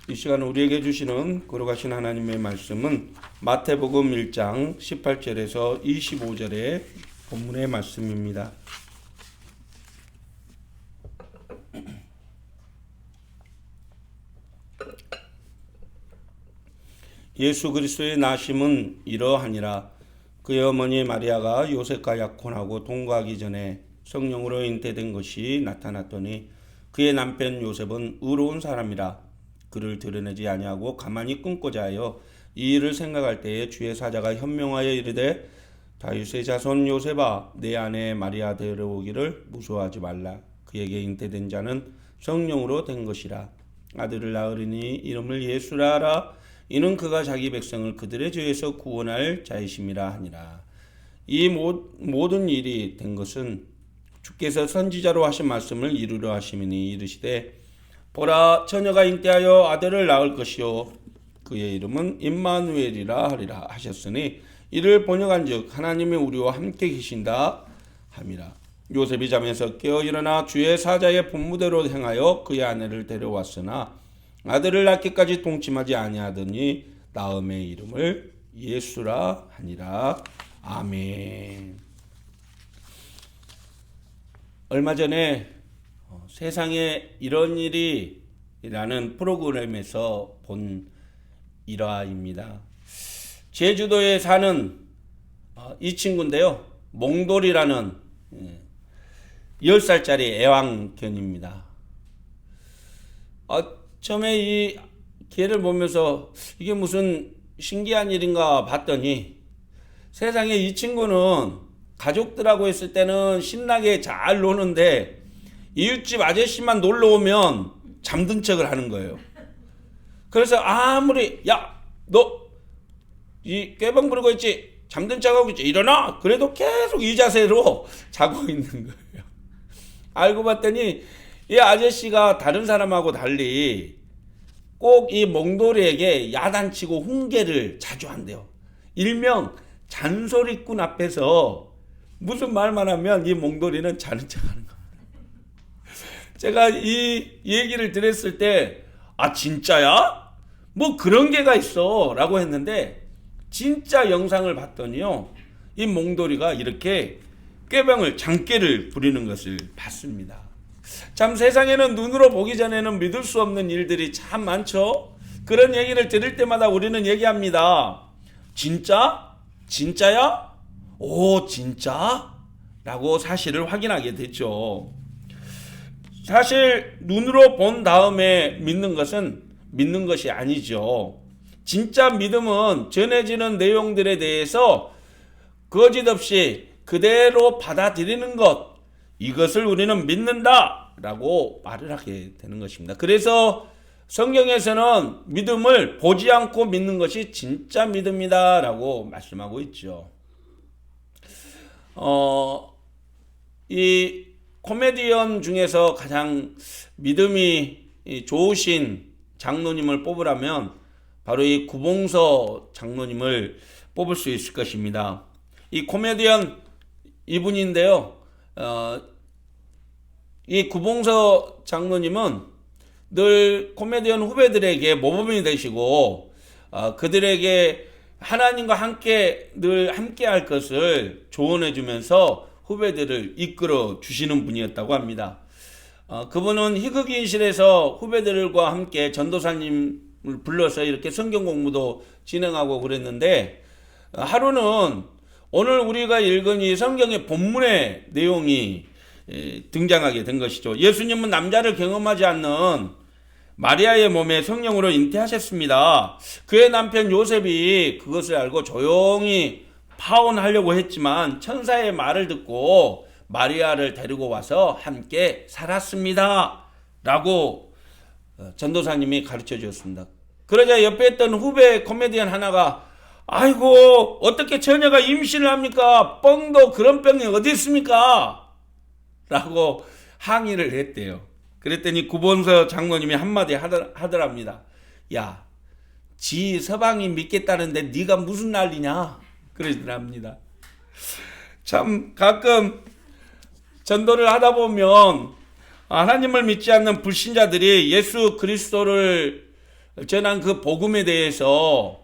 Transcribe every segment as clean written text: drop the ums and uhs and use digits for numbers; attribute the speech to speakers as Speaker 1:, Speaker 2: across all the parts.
Speaker 1: 이 시간 우리에게 주시는 거룩하신 하나님의 말씀은 마태복음 1장 18절에서 25절의 본문의 말씀입니다. 예수 그리스도의 나심은 이러하니라. 그의 어머니 마리아가 요셉과 약혼하고 동거하기 전에 성령으로 잉태된 것이 나타났더니 그의 남편 요셉은 의로운 사람이라 그를 드러내지 아니하고 가만히 끊고자 하여 이 일을 생각할 때에 주의 사자가 현명하여 이르되 다윗의 자손 요셉아 내 아내 마리아 데려오기를 무서워하지 말라. 그에게 잉태된 자는 성령으로 된 것이라. 아들을 낳으리니 이름을 예수라 하라. 이는 그가 자기 백성을 그들의 죄에서 구원할 자이심이라 하니라. 이 모든 일이 된 것은 주께서 선지자로 하신 말씀을 이루려 하심이니 이르시되 보라 처녀가 잉태하여 아들을 낳을 것이요 그의 이름은 임마누엘이라 하리라 하셨으니 이를 번역한즉 하나님이 우리와 함께 계신다 함이라. 요셉이 잠에서 깨어 일어나 주의 사자의 본무대로 행하여 그의 아내를 데려왔으나 아들을 낳기까지 동침하지 아니하더니 나음의 이름을 예수라 하니라. 아멘. 얼마 전에 세상에 이런 일이 라는 프로그램에서 본 일화입니다. 제주도에 사는 이 친구인데요. 몽돌이라는 10살짜리 애완견입니다. 처음에 이 개를 보면서 이게 무슨 신기한 일인가 봤더니 세상에 이 친구는 가족들하고 있을 때는 신나게 잘 노는데 이웃집 아저씨만 놀러 오면 잠든 척을 하는 거예요. 그래서 아무리 야 너 이 꾀병 부르고 있지 잠든 척하고 있지 일어나 그래도 계속 이 자세로 자고 있는 거예요. 알고 봤더니 이 아저씨가 다른 사람하고 달리 꼭 이 몽돌이에게 야단치고 훈계를 자주 한대요. 일명 잔소리꾼 앞에서 무슨 말만 하면 이 몽돌이는 자는 척하는 거예요. 제가 이 얘기를 들었을 때 진짜야? 뭐 그런 게가 있어 라고 했는데 진짜 영상을 봤더니요 이 몽돌이가 이렇게 꾀병을 장꾀를 부리는 것을 봤습니다. 참 세상에는 눈으로 보기 전에는 믿을 수 없는 일들이 참 많죠. 그런 얘기를 들을 때마다 우리는 얘기합니다. 진짜? 진짜야? 오 진짜? 라고 사실을 확인하게 됐죠. 사실 눈으로 본 다음에 믿는 것은 믿는 것이 아니죠. 진짜 믿음은 전해지는 내용들에 대해서 거짓 없이 그대로 받아들이는 것, 이것을 우리는 믿는다 라고 말을 하게 되는 것입니다. 그래서 성경에서는 믿음을 보지 않고 믿는 것이 진짜 믿음이다 라고 말씀하고 있죠. 이 코미디언 중에서 가장 믿음이 좋으신 장로님을 뽑으라면 바로 이 구봉서 장로님을 뽑을 수 있을 것입니다. 이 코미디언 이분인데요. 이 구봉서 장로님은 늘 코미디언 후배들에게 모범이 되시고 그들에게 하나님과 함께 늘 함께 할 것을 조언해 주면서 후배들을 이끌어 주시는 분이었다고 합니다. 그분은 희극인실에서 후배들과 함께 전도사님을 불러서 이렇게 성경 공부도 진행하고 그랬는데 하루는 오늘 우리가 읽은 이 성경의 본문의 내용이 등장하게 된 것이죠. 예수님은 남자를 경험하지 않는 마리아의 몸에 성령으로 잉태하셨습니다. 그의 남편 요셉이 그것을 알고 조용히 파혼하려고 했지만 천사의 말을 듣고 마리아를 데리고 와서 함께 살았습니다 라고 전도사님이 가르쳐 주었습니다. 그러자 옆에 있던 후배 코미디언 하나가 아이고 어떻게 처녀가 임신을 합니까? 뻥도 그런 뻥이 어디 있습니까? 라고 항의를 했대요. 그랬더니 구본서 장로님이 한마디 하더랍니다. 야, 지 서방이 믿겠다는데 네가 무슨 난리냐? 그러더랍니다. 참 가끔 전도를 하다 보면 하나님을 믿지 않는 불신자들이 예수 그리스도를 전한 그 복음에 대해서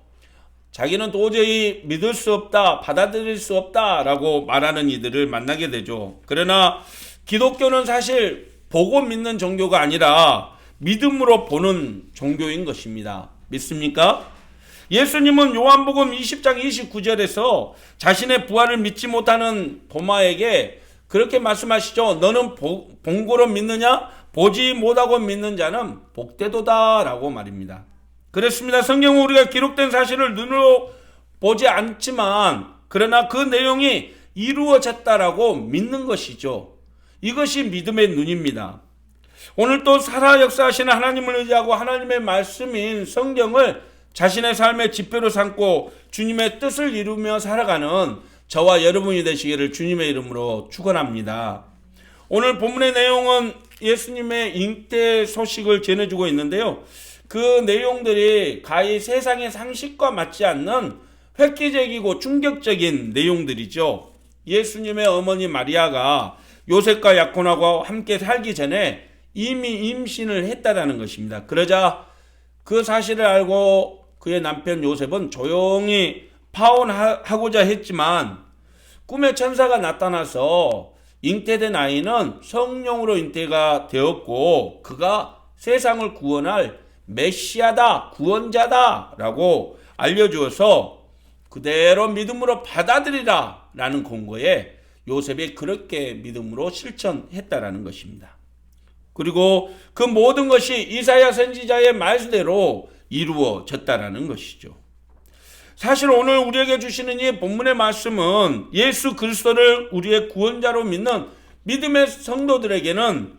Speaker 1: 자기는 도저히 믿을 수 없다, 받아들일 수 없다라고 말하는 이들을 만나게 되죠. 그러나 기독교는 사실 보고 믿는 종교가 아니라 믿음으로 보는 종교인 것입니다. 믿습니까? 예수님은 요한복음 20장 29절에서 자신의 부활을 믿지 못하는 도마에게 그렇게 말씀하시죠. 너는 본고로 믿느냐? 보지 못하고 믿는 자는 복되도다 라고 말입니다. 그렇습니다. 성경은 우리가 기록된 사실을 눈으로 보지 않지만 그러나 그 내용이 이루어졌다라고 믿는 것이죠. 이것이 믿음의 눈입니다. 오늘 또 살아 역사하시는 하나님을 의지하고 하나님의 말씀인 성경을 자신의 삶의 지표로 삼고 주님의 뜻을 이루며 살아가는 저와 여러분이 되시기를 주님의 이름으로 축원합니다. 오늘 본문의 내용은 예수님의 잉태 소식을 전해주고 있는데요. 그 내용들이 가히 세상의 상식과 맞지 않는 획기적이고 충격적인 내용들이죠. 예수님의 어머니 마리아가 요셉과 약혼하고 함께 살기 전에 이미 임신을 했다라는 것입니다. 그러자 그 사실을 알고 그의 남편 요셉은 조용히 파혼하고자 했지만 꿈에 천사가 나타나서 잉태된 아이는 성령으로 잉태가 되었고 그가 세상을 구원할 메시아다, 구원자다 라고 알려주어서 그대로 믿음으로 받아들이라 라는 권고에 요셉이 그렇게 믿음으로 실천했다라는 것입니다. 그리고 그 모든 것이 이사야 선지자의 말씀대로 이루어졌다라는 것이죠. 사실 오늘 우리에게 주시는 이 본문의 말씀은 예수 그리스도를 우리의 구원자로 믿는 믿음의 성도들에게는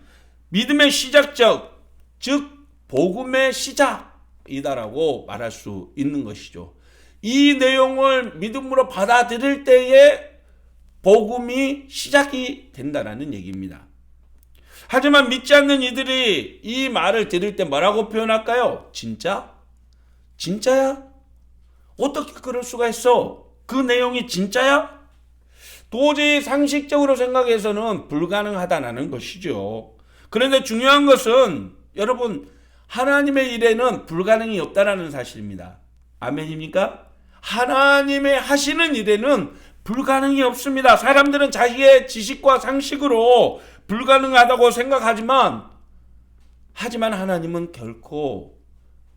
Speaker 1: 믿음의 시작적, 즉 복음의 시작이다라고 말할 수 있는 것이죠. 이 내용을 믿음으로 받아들일 때에 복음이 시작이 된다는 얘기입니다. 하지만 믿지 않는 이들이 이 말을 들을 때 뭐라고 표현할까요? 진짜? 진짜야? 어떻게 그럴 수가 있어? 그 내용이 진짜야? 도저히 상식적으로 생각해서는 불가능하다는 것이죠. 그런데 중요한 것은 여러분 하나님의 일에는 불가능이 없다라는 사실입니다. 아멘입니까? 하나님의 하시는 일에는 불가능이 없습니다. 사람들은 자기의 지식과 상식으로 불가능하다고 생각하지만 하지만 하나님은 결코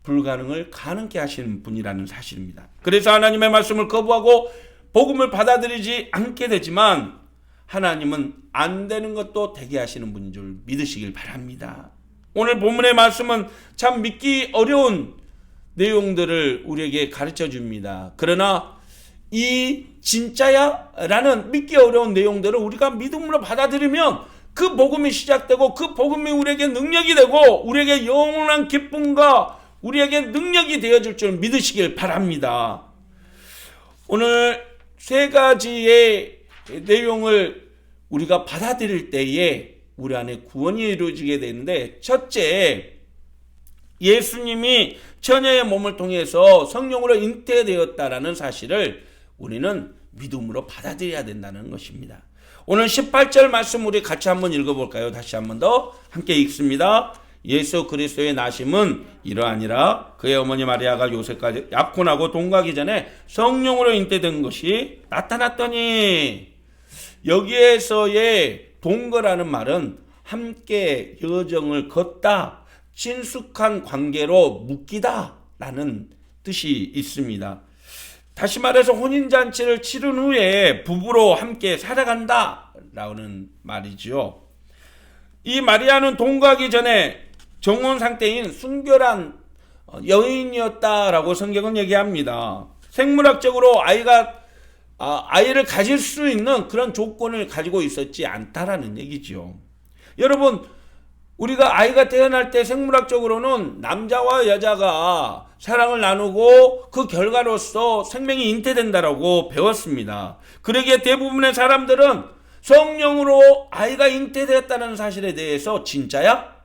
Speaker 1: 불가능을 가능케 하시는 분이라는 사실입니다. 그래서 하나님의 말씀을 거부하고 복음을 받아들이지 않게 되지만 하나님은 안 되는 것도 되게 하시는 분인 줄 믿으시길 바랍니다. 오늘 본문의 말씀은 참 믿기 어려운 내용들을 우리에게 가르쳐 줍니다. 그러나 이 진짜야? 라는 믿기 어려운 내용들을 우리가 믿음으로 받아들이면 그 복음이 시작되고 그 복음이 우리에게 능력이 되고 우리에게 영원한 기쁨과 우리에게 능력이 되어줄 줄 믿으시길 바랍니다. 오늘 세 가지의 내용을 우리가 받아들일 때에 우리 안에 구원이 이루어지게 되는데, 첫째, 예수님이 처녀의 몸을 통해서 성령으로 잉태되었다라는 사실을 우리는 믿음으로 받아들여야 된다는 것입니다. 오늘 18절 말씀 우리 같이 한번 읽어볼까요? 다시 한번 더 함께 읽습니다. 예수 그리스도의 나심은 이러하니라. 그의 어머니 마리아가 요셉과 약혼하고 동거하기 전에 성령으로 잉태된 것이 나타났더니, 여기에서의 동거라는 말은 함께 여정을 걷다, 친숙한 관계로 묶이다 라는 뜻이 있습니다. 다시 말해서 혼인잔치를 치른 후에 부부로 함께 살아간다 라는 말이죠. 이 마리아는 동거하기 전에 정혼 상태인 순결한 여인이었다라고 성경은 얘기합니다. 생물학적으로 아이를 가질 수 있는 그런 조건을 가지고 있었지 않다라는 얘기죠. 여러분, 우리가 아이가 태어날 때 생물학적으로는 남자와 여자가 사랑을 나누고 그 결과로서 생명이 잉태된다라고 배웠습니다. 그러기에 대부분의 사람들은 성령으로 아이가 잉태되었다는 사실에 대해서 진짜야?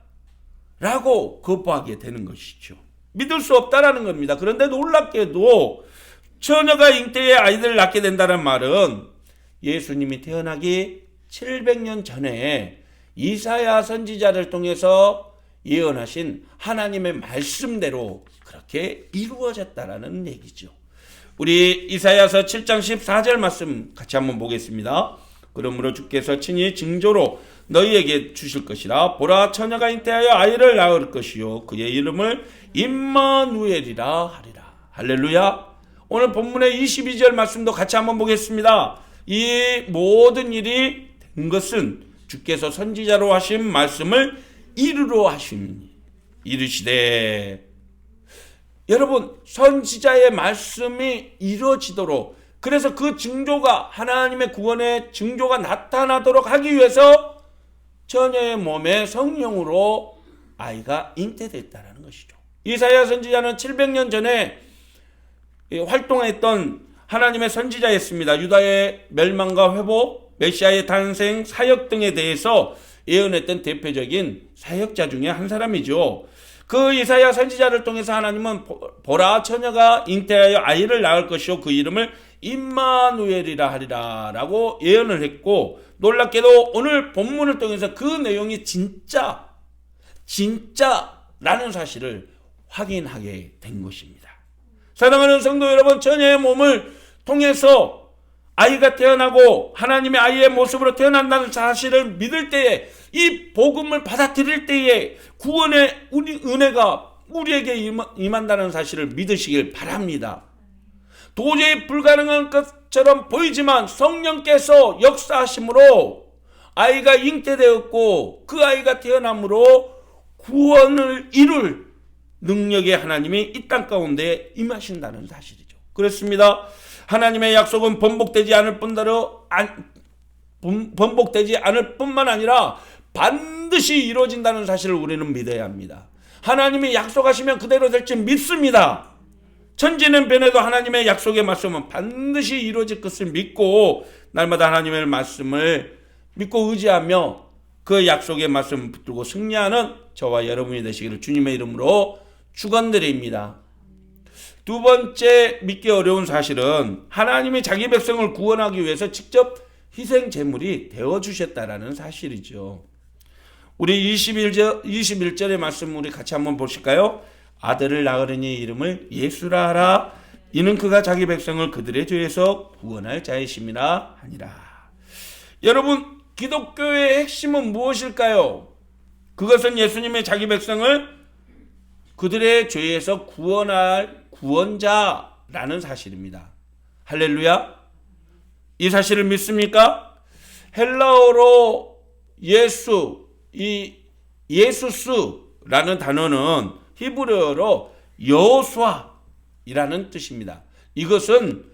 Speaker 1: 라고 거부하게 되는 것이죠. 믿을 수 없다라는 겁니다. 그런데 놀랍게도 처녀가 잉태의 아이들을 낳게 된다는 말은 예수님이 태어나기 700년 전에 이사야 선지자를 통해서 예언하신 하나님의 말씀대로 그렇게 이루어졌다라는 얘기죠. 우리 이사야서 7장 14절 말씀 같이 한번 보겠습니다. 그러므로 주께서 친히 징조로 너희에게 주실 것이라. 보라, 처녀가 잉태하여 아이를 낳을 것이요 그의 이름을 임마누엘이라 하리라. 할렐루야. 오늘 본문의 22절 말씀도 같이 한번 보겠습니다. 이 모든 일이 된 것은 주께서 선지자로 하신 말씀을 이루러 하심이니 이르시되. 여러분, 선지자의 말씀이 이루어지도록, 그래서 그 징조가, 하나님의 구원의 징조가 나타나도록 하기 위해서 처녀의 몸에 성령으로 아이가 잉태됐다는 것이죠. 이사야 선지자는 700년 전에 활동했던 하나님의 선지자였습니다. 유다의 멸망과 회복, 메시아의 탄생, 사역 등에 대해서 예언했던 대표적인 사역자 중에 한 사람이죠. 그 이사야 선지자를 통해서 하나님은 보라, 처녀가 잉태하여 아이를 낳을 것이요 그 이름을 임마누엘이라 하리라 라고 예언을 했고, 놀랍게도 오늘 본문을 통해서 그 내용이 진짜라는 사실을 확인하게 된 것입니다. 사랑하는 성도 여러분, 처녀의 몸을 통해서 아이가 태어나고 하나님의 아이의 모습으로 태어난다는 사실을 믿을 때에, 이 복음을 받아들일 때에 구원의 은혜가 우리에게 임한다는 사실을 믿으시길 바랍니다. 도저히 불가능한 것처럼 보이지만 성령께서 역사하심으로 아이가 잉태되었고 그 아이가 태어남으로 구원을 이룰 능력의 하나님이 이 땅 가운데 임하신다는 사실이죠. 그렇습니다. 하나님의 약속은 번복되지 않을 뿐만 아니라 반드시 이루어진다는 사실을 우리는 믿어야 합니다. 하나님이 약속하시면 그대로 될지 믿습니다. 천지는 변해도 하나님의 약속의 말씀은 반드시 이루어질 것을 믿고, 날마다 하나님의 말씀을 믿고 의지하며 그 약속의 말씀을 붙들고 승리하는 저와 여러분이 되시기를 주님의 이름으로 축원드립니다. 두 번째 믿기 어려운 사실은 하나님이 자기 백성을 구원하기 위해서 직접 희생 제물이 되어주셨다라는 사실이죠. 우리 21절의 말씀 우리 같이 한번 보실까요? 아들을 낳으리니 이름을 예수라 하라. 이는 그가 자기 백성을 그들의 죄에서 구원할 자이심이라 하니라. 여러분, 기독교의 핵심은 무엇일까요? 그것은 예수님의 자기 백성을 그들의 죄에서 구원할 구원자라는 사실입니다. 할렐루야. 이 사실을 믿습니까? 헬라어로 예수스라는 단어는 히브리어로 여호수아이라는 뜻입니다. 이것은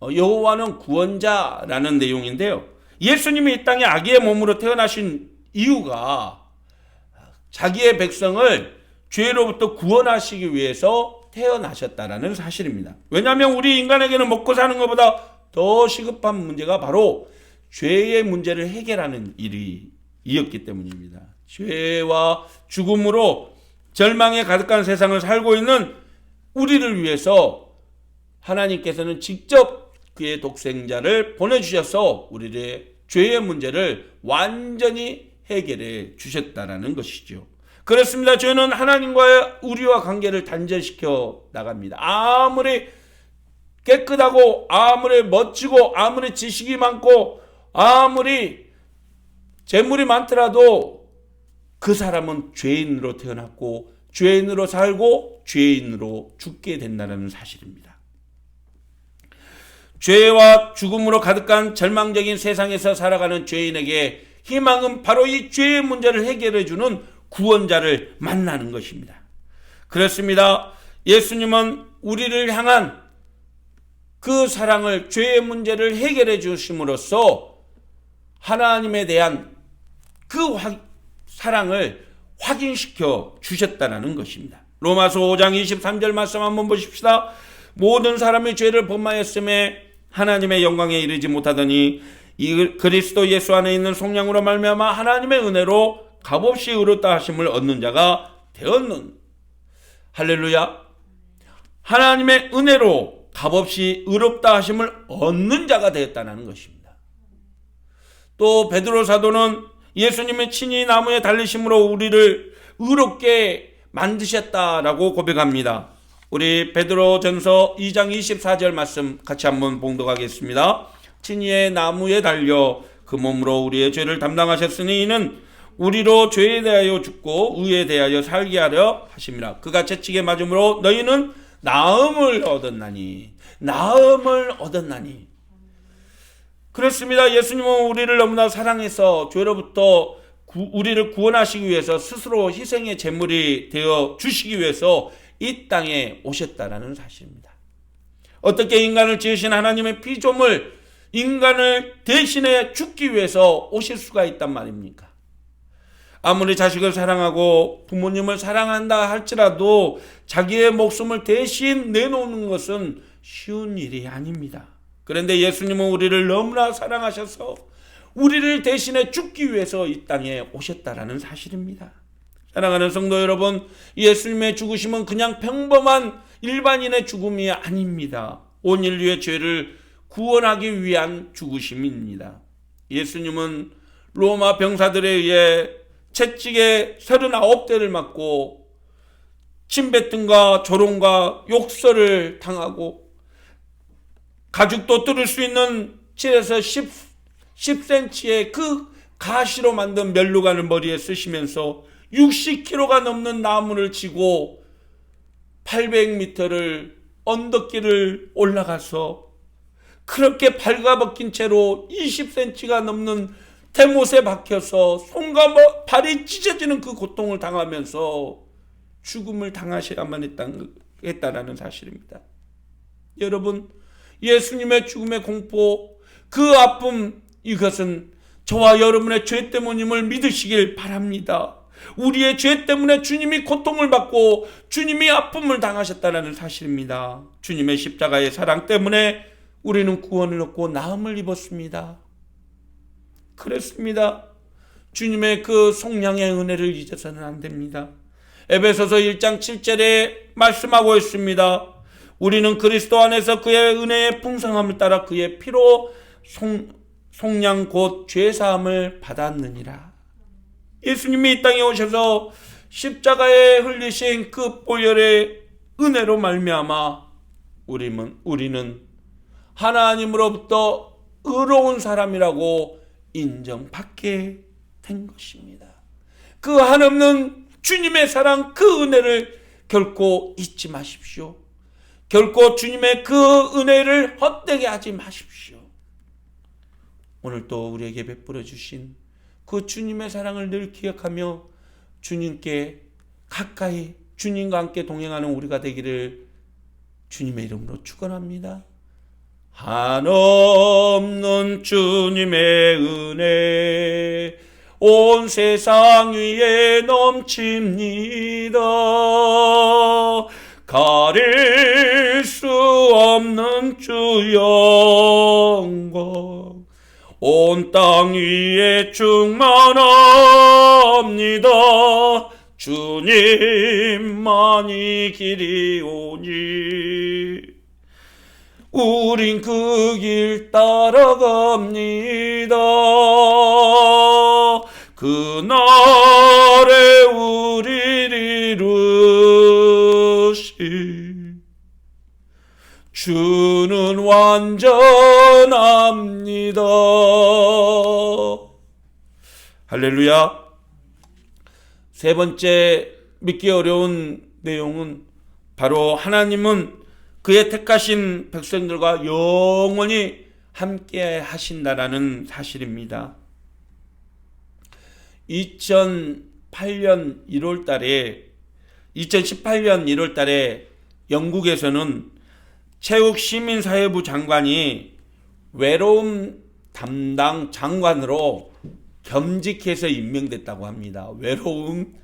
Speaker 1: 여호와는 구원자라는 내용인데요. 예수님이 이 땅에 아기의 몸으로 태어나신 이유가 자기의 백성을 죄로부터 구원하시기 위해서 태어나셨다라는 사실입니다. 왜냐하면 우리 인간에게는 먹고 사는 것보다 더 시급한 문제가 바로 죄의 문제를 해결하는 일이었기 때문입니다. 죄와 죽음으로 절망에 가득한 세상을 살고 있는 우리를 위해서 하나님께서는 직접 그의 독생자를 보내주셔서 우리의 죄의 문제를 완전히 해결해 주셨다는 것이죠. 그렇습니다. 죄는 하나님과의 우리와 관계를 단절시켜 나갑니다. 아무리 깨끗하고 아무리 멋지고 아무리 지식이 많고 아무리 재물이 많더라도 그 사람은 죄인으로 태어났고 죄인으로 살고 죄인으로 죽게 된다는 사실입니다. 죄와 죽음으로 가득한 절망적인 세상에서 살아가는 죄인에게 희망은 바로 이 죄의 문제를 해결해 주는 구원자를 만나는 것입니다. 그렇습니다. 예수님은 우리를 향한 그 사랑을, 죄의 문제를 해결해 주심으로써 하나님에 대한 그 사랑을 확인시켜 주셨다는 것입니다. 로마서 5장 23절 말씀 한번 보십시다. 모든 사람이 죄를 범하였음에 하나님의 영광에 이르지 못하더니 이 그리스도 예수 안에 있는 속량으로 말미암아 하나님의 은혜로 값없이 의롭다 하심을 얻는 자가 되었는. 할렐루야. 하나님의 은혜로 값없이 의롭다 하심을 얻는 자가 되었다는 것입니다. 또 베드로 사도는 예수님의 친히 나무에 달리심으로 우리를 의롭게 만드셨다라고 고백합니다. 우리 베드로전서 2장 24절 말씀 같이 한번 봉독하겠습니다. 친히의 나무에 달려 그 몸으로 우리의 죄를 담당하셨으니 이는 우리로 죄에 대하여 죽고 의에 대하여 살게 하려 하심이라. 그가 채찍에 맞음으로 너희는 나음을 얻었나니. 그렇습니다. 예수님은 우리를 너무나 사랑해서 죄로부터 우리를 구원하시기 위해서 스스로 희생의 제물이 되어 주시기 위해서 이 땅에 오셨다라는 사실입니다. 어떻게 인간을 지으신 하나님의 피조물 인간을 대신해 죽기 위해서 오실 수가 있단 말입니까? 아무리 자식을 사랑하고 부모님을 사랑한다 할지라도 자기의 목숨을 대신 내놓는 것은 쉬운 일이 아닙니다. 그런데 예수님은 우리를 너무나 사랑하셔서 우리를 대신해 죽기 위해서 이 땅에 오셨다라는 사실입니다. 사랑하는 성도 여러분, 예수님의 죽으심은 그냥 평범한 일반인의 죽음이 아닙니다. 온 인류의 죄를 구원하기 위한 죽으심입니다. 예수님은 로마 병사들에 의해 채찍에 39대를 맞고 침뱉음과 조롱과 욕설을 당하고 가죽도 뚫을 수 있는 7에서 10cm의 그 가시로 만든 면류관을 머리에 쓰시면서 60kg가 넘는 나무를 지고 800m를 언덕길을 올라가서 그렇게 발가벗긴 채로 20cm가 넘는 대못에 박혀서 손과 발이 찢어지는 그 고통을 당하면서 죽음을 당하셔야만 했다라는 사실입니다. 여러분, 예수님의 죽음의 공포, 그 아픔, 이것은 저와 여러분의 죄 때문임을 믿으시길 바랍니다. 우리의 죄 때문에 주님이 고통을 받고 주님이 아픔을 당하셨다는 사실입니다. 주님의 십자가의 사랑 때문에 우리는 구원을 얻고 나음을 입었습니다. 그렇습니다. 주님의 그 속량의 은혜를 잊어서는 안 됩니다. 에베소서 1장 7절에 말씀하고 있습니다. 우리는 그리스도 안에서 그의 은혜의 풍성함을 따라 그의 피로 속량 곧 죄사함을 받았느니라. 예수님이 이 땅에 오셔서 십자가에 흘리신 그 보혈의 은혜로 말미암아 우리는 하나님으로부터 의로운 사람이라고 인정받게 된 것입니다. 그 한없는 주님의 사랑, 그 은혜를 결코 잊지 마십시오. 결코 주님의 그 은혜를 헛되게 하지 마십시오. 오늘 또 우리에게 베풀어 주신 그 주님의 사랑을 늘 기억하며 주님께 가까이 주님과 함께 동행하는 우리가 되기를 주님의 이름으로 축원합니다. 한없는 주님의 은혜 온 세상 위에 넘칩니다. 가릴 수 없는 주 영광 온 땅 위에 충만합니다. 주님만이 길이오니 우린 그 길 따라갑니다. 그날에 우리를 이루신 주는 완전합니다. 할렐루야. 세 번째 믿기 어려운 내용은 바로 하나님은 그의 택하신 백성들과 영원히 함께 하신다라는 사실입니다. 2018년 1월 달에 영국에서는 체육시민사회부 장관이 외로움 담당 장관으로 겸직해서 임명됐다고 합니다. 외로움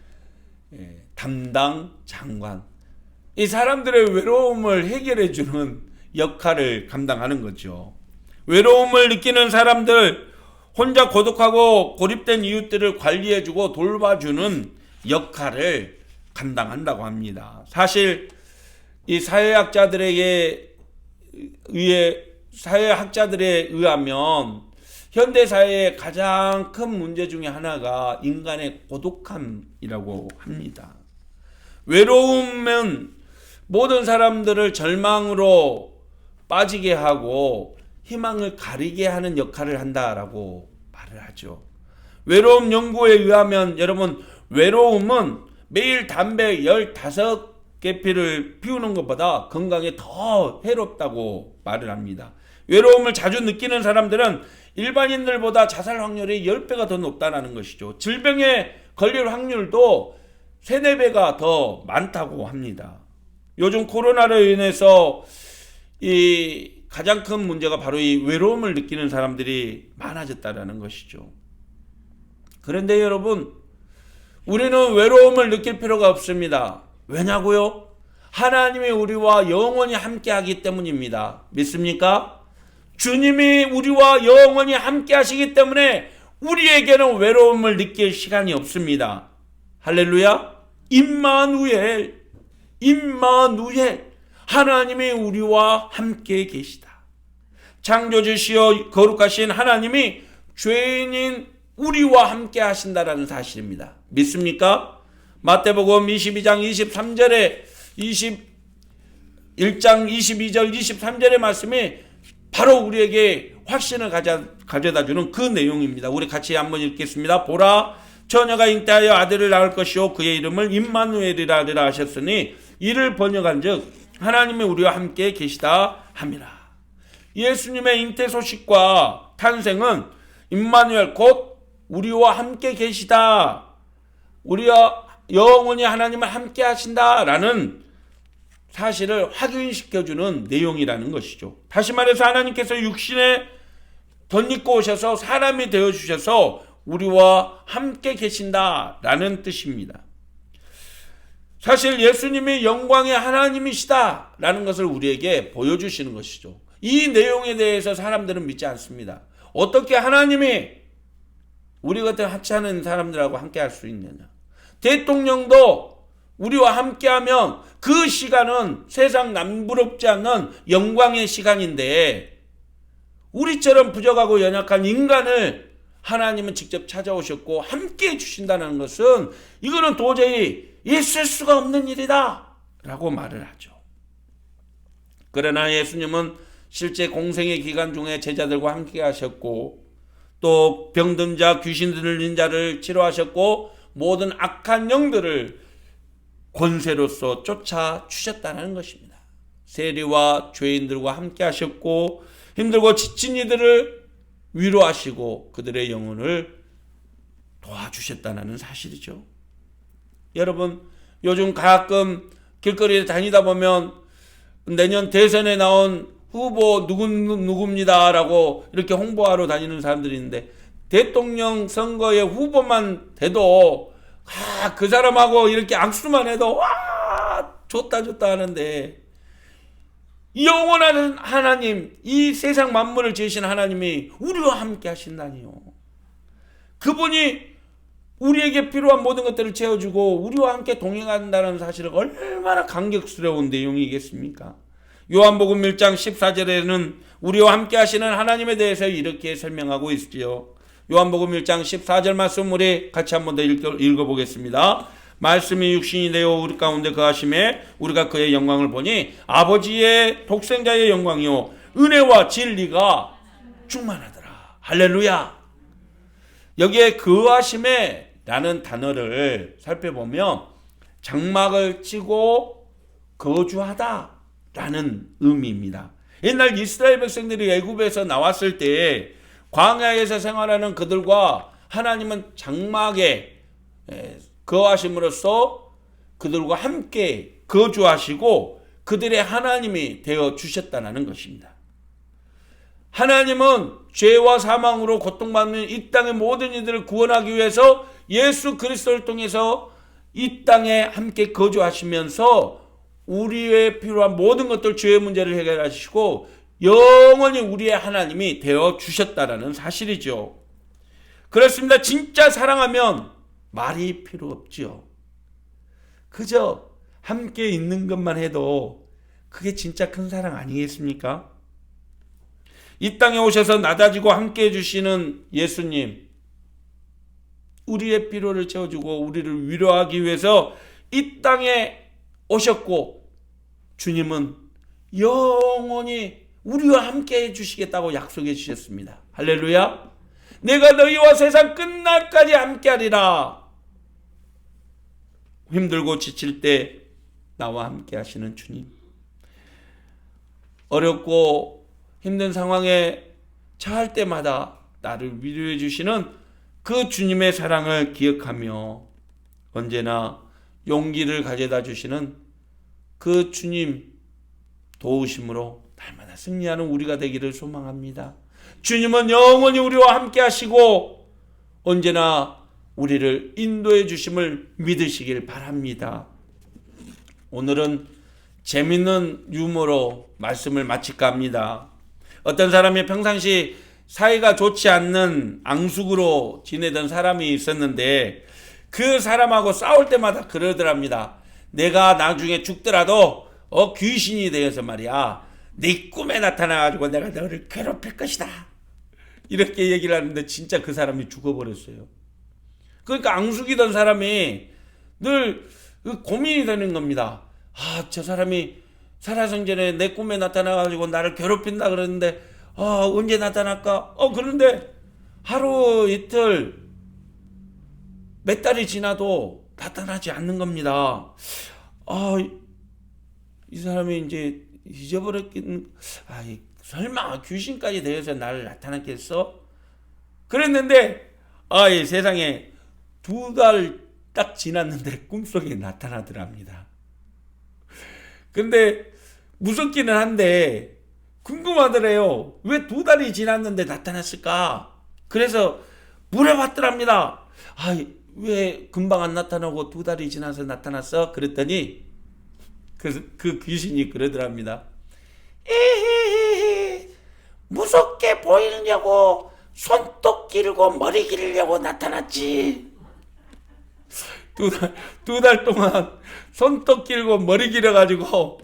Speaker 1: 담당 장관. 이 사람들의 외로움을 해결해주는 역할을 감당하는 거죠. 외로움을 느끼는 사람들, 혼자 고독하고 고립된 이웃들을 관리해주고 돌봐주는 역할을 감당한다고 합니다. 사실 이 사회학자들에 의하면 현대사회의 가장 큰 문제 중에 하나가 인간의 고독함이라고 합니다. 외로움은 모든 사람들을 절망으로 빠지게 하고 희망을 가리게 하는 역할을 한다라고 말을 하죠. 외로움 연구에 의하면 여러분, 외로움은 매일 담배 15개 피를 피우는 것보다 건강에 더 해롭다고 말을 합니다. 외로움을 자주 느끼는 사람들은 일반인들보다 자살 확률이 10배가 더 높다는 것이죠. 질병에 걸릴 확률도 3, 4배가 더 많다고 합니다. 요즘 코로나로 인해서 이 가장 큰 문제가 바로 이 외로움을 느끼는 사람들이 많아졌다는 것이죠. 그런데 여러분, 우리는 외로움을 느낄 필요가 없습니다. 왜냐고요? 하나님이 우리와 영원히 함께하기 때문입니다. 믿습니까? 주님이 우리와 영원히 함께하시기 때문에 우리에게는 외로움을 느낄 시간이 없습니다. 할렐루야! 임마누엘, 임마누엘, 하나님이 우리와 함께 계시다. 창조주시여 거룩하신 하나님이 죄인인 우리와 함께 하신다라는 사실입니다. 믿습니까? 마태복음 22장 23절에 21장 22절 23절의 말씀이 바로 우리에게 확신을 가져다주는 그 내용입니다. 우리 같이 한번 읽겠습니다. 보라, 처녀가 잉태하여 아들을 낳을 것이요 그의 이름을 임마누엘이라 하셨으니 이를 번역한즉 하나님이 우리와 함께 계시다 함이라. 예수님의 잉태 소식과 탄생은 임마누엘 곧 우리와 함께 계시다, 우리와 영원히 하나님을 함께 하신다라는 사실을 확인시켜주는 내용이라는 것이죠. 다시 말해서 하나님께서 육신에 덧입고 오셔서 사람이 되어주셔서 우리와 함께 계신다라는 뜻입니다. 사실 예수님이 영광의 하나님이시다라는 것을 우리에게 보여주시는 것이죠. 이 내용에 대해서 사람들은 믿지 않습니다. 어떻게 하나님이 우리 같은 하찮은 사람들하고 함께 할 수 있느냐. 대통령도 우리와 함께하면 그 시간은 세상 남부럽지 않는 영광의 시간인데 우리처럼 부족하고 연약한 인간을 하나님은 직접 찾아오셨고 함께 해주신다는 것은 이거는 도저히 있을 수가 없는 일이다 라고 말을 하죠. 그러나 예수님은 실제 공생의 기간 중에 제자들과 함께 하셨고 또 병든 자, 귀신 들린 자를 치료하셨고 모든 악한 영들을 권세로서 쫓아주셨다는 것입니다. 세리와 죄인들과 함께 하셨고 힘들고 지친 이들을 위로하시고 그들의 영혼을 도와주셨다는 사실이죠. 여러분, 요즘 가끔 길거리에 다니다 보면 내년 대선에 나온 후보 누구입니다라고 이렇게 홍보하러 다니는 사람들이 있는데 대통령 선거에 후보만 돼도 그 사람하고 이렇게 악수만 해도 와 좋다 하는데 영원한 하나님, 이 세상 만물을 지으신 하나님이 우리와 함께 하신다니요. 그분이 우리에게 필요한 모든 것들을 채워주고 우리와 함께 동행한다는 사실은 얼마나 감격스러운 내용이겠습니까? 요한복음 1장 14절에는 우리와 함께 하시는 하나님에 대해서 이렇게 설명하고 있지요. 요한복음 1장 14절 말씀 우리 같이 한번 더 읽어보겠습니다. 말씀이 육신이 되어 우리 가운데 거하심에 우리가 그의 영광을 보니 아버지의 독생자의 영광이요 은혜와 진리가 충만하더라. 할렐루야. 여기에 거하심에 라는 단어를 살펴보면 장막을 치고 거주하다 라는 의미입니다. 옛날 이스라엘 백성들이 애굽에서 나왔을 때 광야에서 생활하는 그들과 하나님은 장막에 거하심으로써 그들과 함께 거주하시고 그들의 하나님이 되어 주셨다는 것입니다. 하나님은 죄와 사망으로 고통받는 이 땅의 모든 이들을 구원하기 위해서 예수 그리스도를 통해서 이 땅에 함께 거주하시면서 우리의 필요한 모든 것들 죄의 문제를 해결하시고 영원히 우리의 하나님이 되어 주셨다라는 사실이죠. 그렇습니다. 진짜 사랑하면 말이 필요 없지요. 그저 함께 있는 것만 해도 그게 진짜 큰 사랑 아니겠습니까? 이 땅에 오셔서 낮아지고 함께 해주시는 예수님, 우리의 필요를 채워주고 우리를 위로하기 위해서 이 땅에 오셨고, 주님은 영원히 우리와 함께 해주시겠다고 약속해 주셨습니다. 할렐루야. 내가 너희와 세상 끝날까지 함께하리라. 힘들고 지칠 때 나와 함께 하시는 주님, 어렵고 힘든 상황에 처할 때마다 나를 위로해 주시는 그 주님의 사랑을 기억하며 언제나 용기를 가져다 주시는 그 주님 도우심으로 날마다 승리하는 우리가 되기를 소망합니다. 주님은 영원히 우리와 함께 하시고 언제나 우리를 인도해 주심을 믿으시길 바랍니다. 오늘은 재밌는 유머로 말씀을 마칠까 합니다. 어떤 사람이 평상시 사이가 좋지 않는 앙숙으로 지내던 사람이 있었는데 그 사람하고 싸울 때마다 그러더랍니다. 내가 나중에 죽더라도 귀신이 되어서 말이야, 네 꿈에 나타나가지고 내가 너를 괴롭힐 것이다, 이렇게 얘기를 하는데 진짜 그 사람이 죽어버렸어요. 그러니까 앙숙이던 사람이 늘 고민이 되는 겁니다. 저 사람이 살아생전에 내 꿈에 나타나가지고 나를 괴롭힌다 그러는데 언제 나타날까? 그런데 하루 이틀 몇 달이 지나도 나타나지 않는 겁니다. 이 사람이 이제 잊어버렸긴, 설마 귀신까지 되어서 나를 나타났겠어? 그랬는데 이 세상에 2달 딱 지났는데 꿈속에 나타나더랍니다. 근데 무섭기는 한데 궁금하더래요. 왜 2달이 지났는데 나타났을까? 그래서 물어봤더랍니다. 왜 금방 안 나타나고 2달이 지나서 나타났어? 그랬더니 그 귀신이 그러더랍니다. 무섭게 보이려고 손톱 기르고 머리 기르려고 나타났지. 2달 동안 손톱 길고 머리 길어가지고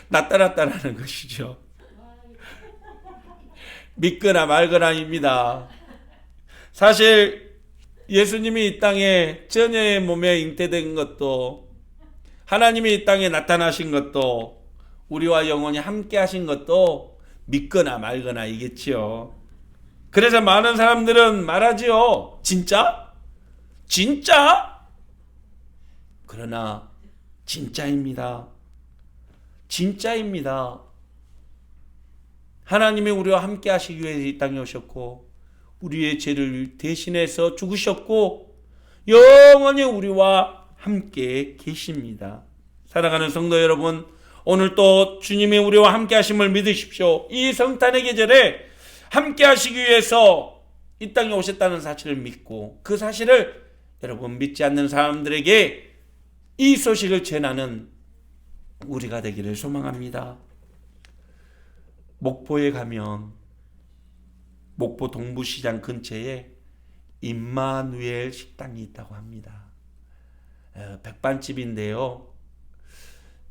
Speaker 1: 나타났다라는 것이죠. 믿거나 말거나입니다. 사실 예수님이 이 땅에 처녀의 몸에 잉태된 것도, 하나님이 이 땅에 나타나신 것도, 우리와 영원히 함께 하신 것도 믿거나 말거나 이겠지요. 그래서 많은 사람들은 말하지요. 진짜? 진짜? 그러나 진짜입니다. 진짜입니다. 하나님이 우리와 함께 하시기 위해 이 땅에 오셨고 우리의 죄를 대신해서 죽으셨고 영원히 우리와 함께 계십니다. 사랑하는 성도 여러분, 오늘 또 주님이 우리와 함께 하심을 믿으십시오. 이 성탄의 계절에 함께 하시기 위해서 이 땅에 오셨다는 사실을 믿고 그 사실을 여러분 믿지 않는 사람들에게 이 소식을 전하는 우리가 되기를 소망합니다. 목포에 가면 목포 동부시장 근처에 임마누엘 식당이 있다고 합니다. 백반집인데요.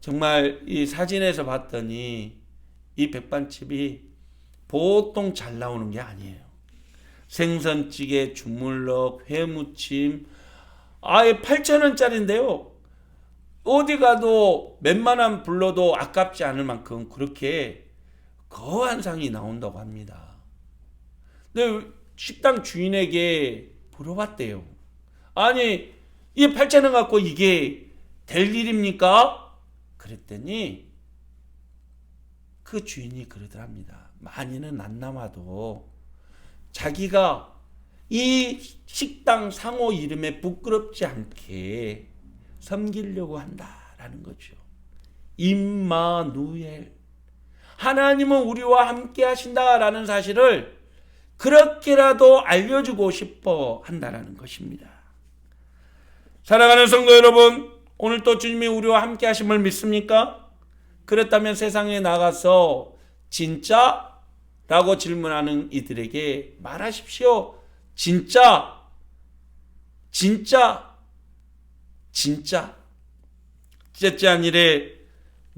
Speaker 1: 정말 이 사진에서 봤더니 이 백반집이 보통 잘 나오는 게 아니에요. 생선찌개, 주물럭, 회무침, 8,000원짜리인데요. 어디 가도 웬만한 불러도 아깝지 않을 만큼 그렇게 거한 상이 나온다고 합니다. 근데 식당 주인에게 물어봤대요. 아니, 이 8,000원 갖고 이게 될 일입니까? 그랬더니 그 주인이 그러더랍니다. 많이는 안 남아도 자기가 이 식당 상호 이름에 부끄럽지 않게 섬기려고 한다라는 거죠. 임마누엘, 하나님은 우리와 함께 하신다라는 사실을 그렇게라도 알려주고 싶어 한다라는 것입니다. 사랑하는 성도 여러분, 오늘 또 주님이 우리와 함께 하심을 믿습니까? 그렇다면 세상에 나가서 진짜? 라고 질문하는 이들에게 말하십시오. 진짜, 진짜, 진짜. 째째 한 일에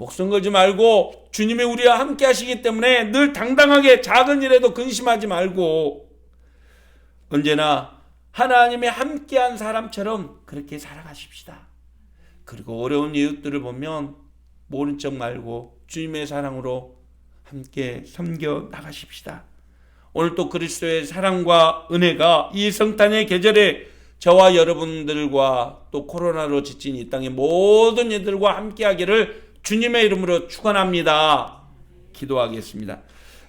Speaker 1: 목숨 걸지 말고 주님이 우리와 함께 하시기 때문에 늘 당당하게 작은 일에도 근심하지 말고 언제나 하나님이 함께한 사람처럼 그렇게 살아가십시다. 그리고 어려운 이웃들을 보면 모른 척 말고 주님의 사랑으로 함께 섬겨 나가십시다. 오늘 또 그리스도의 사랑과 은혜가 이 성탄의 계절에 저와 여러분들과 또 코로나로 지친 이 땅의 모든 이들과 함께하기를 주님의 이름으로 축원합니다. 기도하겠습니다.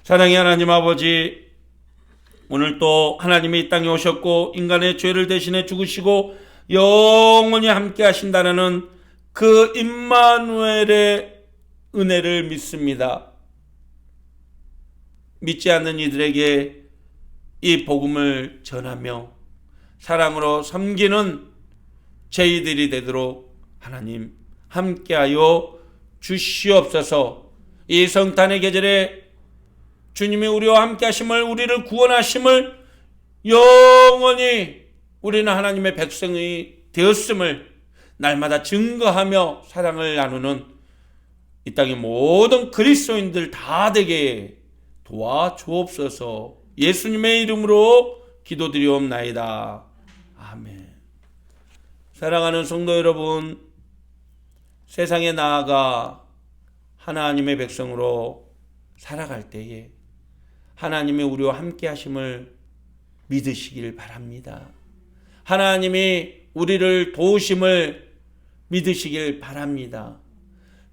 Speaker 1: 사랑의 하나님 아버지, 오늘 또 하나님이 이 땅에 오셨고 인간의 죄를 대신해 죽으시고 영원히 함께 하신다는 그 임마누엘의 은혜를 믿습니다. 믿지 않는 이들에게 이 복음을 전하며 사랑으로 섬기는 저희들이 되도록 하나님 함께하여 주시옵소서. 이 성탄의 계절에 주님이 우리와 함께 하심을, 우리를 구원하심을, 영원히 우리는 하나님의 백성이 되었음을 날마다 증거하며 사랑을 나누는 이 땅의 모든 그리스도인들 다 되게 도와주옵소서. 예수님의 이름으로 기도드리옵나이다. 아멘. 사랑하는 성도 여러분, 세상에 나아가 하나님의 백성으로 살아갈 때에 하나님이 우리와 함께 하심을 믿으시길 바랍니다. 하나님이 우리를 도우심을 믿으시길 바랍니다.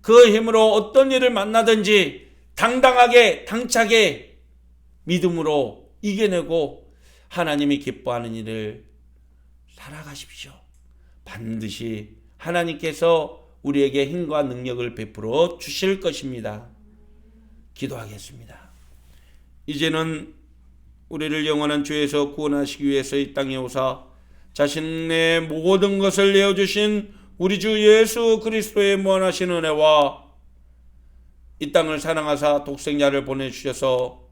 Speaker 1: 그 힘으로 어떤 일을 만나든지 당당하게 당차게 믿음으로 이겨내고 하나님이 기뻐하는 일을 살아가십시오. 반드시 하나님께서 우리에게 힘과 능력을 베풀어 주실 것입니다. 기도하겠습니다. 이제는 우리를 영원한 죄에서 구원하시기 위해서 이 땅에 오사 자신의 모든 것을 내어주신 우리 주 예수 그리스도의 무한하신 은혜와 이 땅을 사랑하사 독생자를 보내주셔서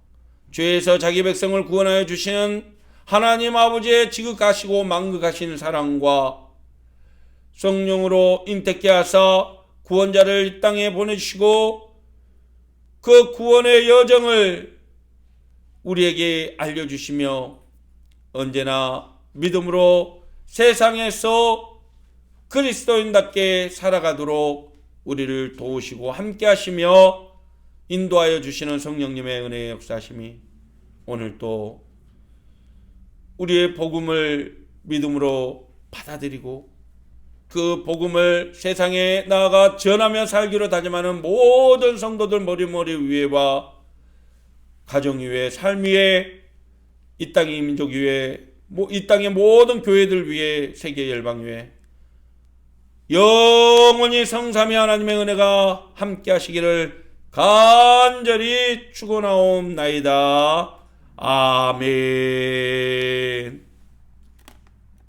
Speaker 1: 죄에서 자기 백성을 구원하여 주시는 하나님 아버지의 지극하시고 만극하신 사랑과 성령으로 인택케 하사 구원자를 이 땅에 보내주시고 그 구원의 여정을 우리에게 알려주시며 언제나 믿음으로 세상에서 그리스도인답게 살아가도록 우리를 도우시고 함께 하시며 인도하여 주시는 성령님의 은혜의 역사심이 오늘 또 우리의 복음을 믿음으로 받아들이고 그 복음을 세상에 나아가 전하며 살기로 다짐하는 모든 성도들 머리 위에와 가정 위에 삶 위에 이 땅의 민족 위에 이 땅의 모든 교회들 위에 세계 열방 위에 영원히 성삼위 하나님의 은혜가 함께 하시기를 간절히 축원하옵나이다. 아멘.